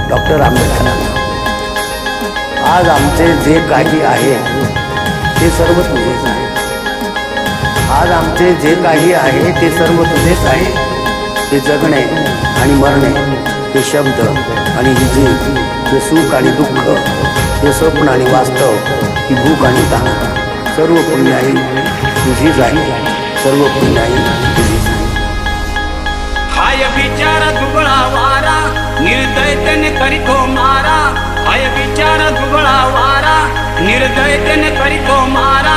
Doctor Ambedkar, आज आमचे जे काही आहे ते सर्व तुझेच आहे. आज आमचे जे काही आहे ते सर्व तुझेच आहे. ते जगणे आणि मरणे, ते शब्द आणि ही जीव, ते सुख आणि दुःख, ते स्वप्न आणि वास्तव, ही भूक आणि तहान, सर्व पुण्याई तुझीच आहे. सर्व पुण्याई तुझीच आहे. हाय बिचारा दुबळा वारा, निर्दयतेने करीतो मारा. हाय बिचारा दुबळा वारा, निर्दयतेने करीतो मारा.